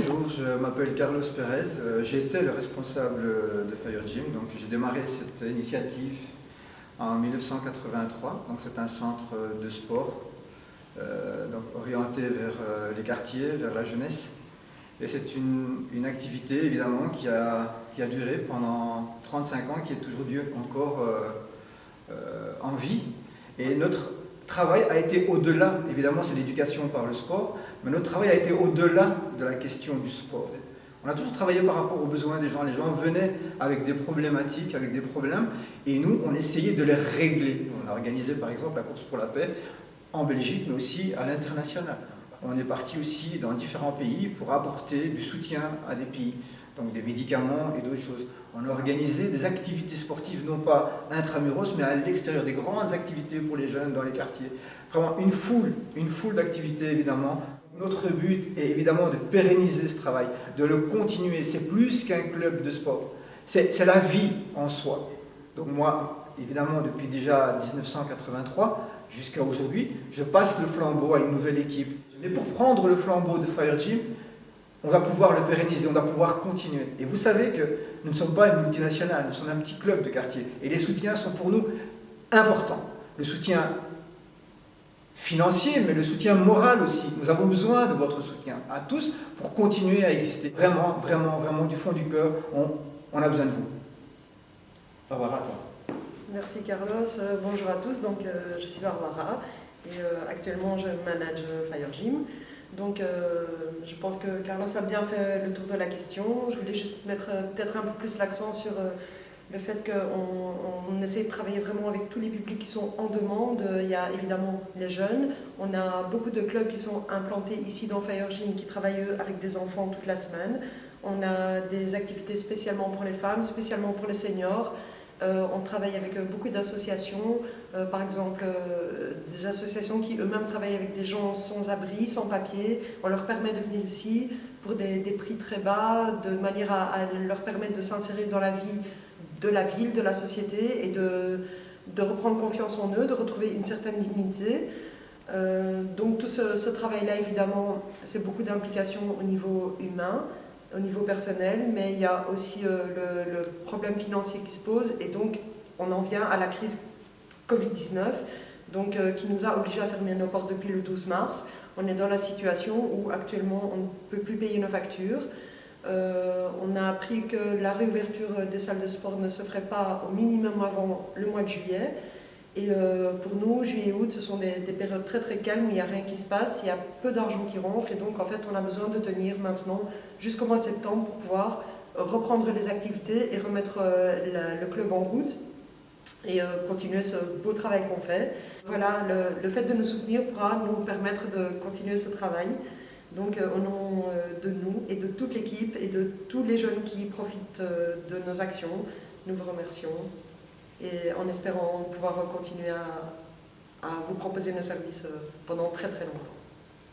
bonjour, je m'appelle Carlos Pérez, j'étais le responsable de Fire Gym, donc j'ai démarré cette initiative en 1983, donc c'est un centre de sport donc orienté vers les quartiers, vers la jeunesse. Et c'est une activité évidemment qui a duré pendant 35 ans, qui est aujourd'hui encore en vie. Et notre travail a été au-delà, évidemment c'est l'éducation par le sport, mais notre travail a été au-delà de la question du sport. On a toujours travaillé par rapport aux besoins des gens. Les gens venaient avec des problématiques, avec des problèmes, et nous, on essayait de les régler. On a organisé par exemple la course pour la paix en Belgique, mais aussi à l'international. On est parti aussi dans différents pays pour apporter du soutien à des pays, donc des médicaments et d'autres choses. On a organisé des activités sportives, non pas intramuros, mais à l'extérieur, des grandes activités pour les jeunes dans les quartiers. Vraiment une foule d'activités évidemment. Notre but est évidemment de pérenniser ce travail, de le continuer. C'est plus qu'un club de sport, c'est la vie en soi. Donc moi, évidemment, depuis déjà 1983 jusqu'à aujourd'hui, je passe le flambeau à une nouvelle équipe. Mais pour prendre le flambeau de Fire Gym, on va pouvoir le pérenniser, on va pouvoir continuer. Et vous savez que nous ne sommes pas une multinationale, nous sommes un petit club de quartier. Et les soutiens sont pour nous importants. Le soutien financier, mais le soutien moral aussi. Nous avons besoin de votre soutien à tous pour continuer à exister. Vraiment, vraiment, vraiment, du fond du cœur, on a besoin de vous. Barbara, toi. Merci Carlos, bonjour à tous, donc je suis Barbara et actuellement je manage Fire Gym. Donc je pense que Carlos a bien fait le tour de la question. Je voulais juste mettre peut-être un peu plus l'accent sur le fait qu'on essaie de travailler vraiment avec tous les publics qui sont en demande. Il y a évidemment les jeunes, on a beaucoup de clubs qui sont implantés ici dans Fire Gym qui travaillent avec des enfants toute la semaine. On a des activités spécialement pour les femmes, spécialement pour les seniors. On travaille avec beaucoup d'associations, par exemple des associations qui eux-mêmes travaillent avec des gens sans abri, sans papier. On leur permet de venir ici pour des prix très bas, de manière à leur permettre de s'insérer dans la vie de la ville, de la société et de reprendre confiance en eux, de retrouver une certaine dignité. Donc tout ce travail-là, évidemment, c'est beaucoup d'implication au niveau humain, au niveau personnel, mais il y a aussi le problème financier qui se pose et donc on en vient à la crise Covid-19 donc, qui nous a obligés à fermer nos portes depuis le 12 mars. On est dans la situation où actuellement on ne peut plus payer nos factures. On a appris que la réouverture des salles de sport ne se ferait pas au minimum avant le mois de juillet. Et pour nous, juillet et août, ce sont des périodes très très calmes où il n'y a rien qui se passe, il y a peu d'argent qui rentre et donc en fait on a besoin de tenir maintenant jusqu'au mois de septembre pour pouvoir reprendre les activités et remettre le club en route et continuer ce beau travail qu'on fait. Voilà, le fait de nous soutenir pourra nous permettre de continuer ce travail. Donc au nom de nous et de toute l'équipe et de tous les jeunes qui profitent de nos actions, nous vous remercions. Et en espérant pouvoir continuer à vous proposer nos services pendant très très longtemps.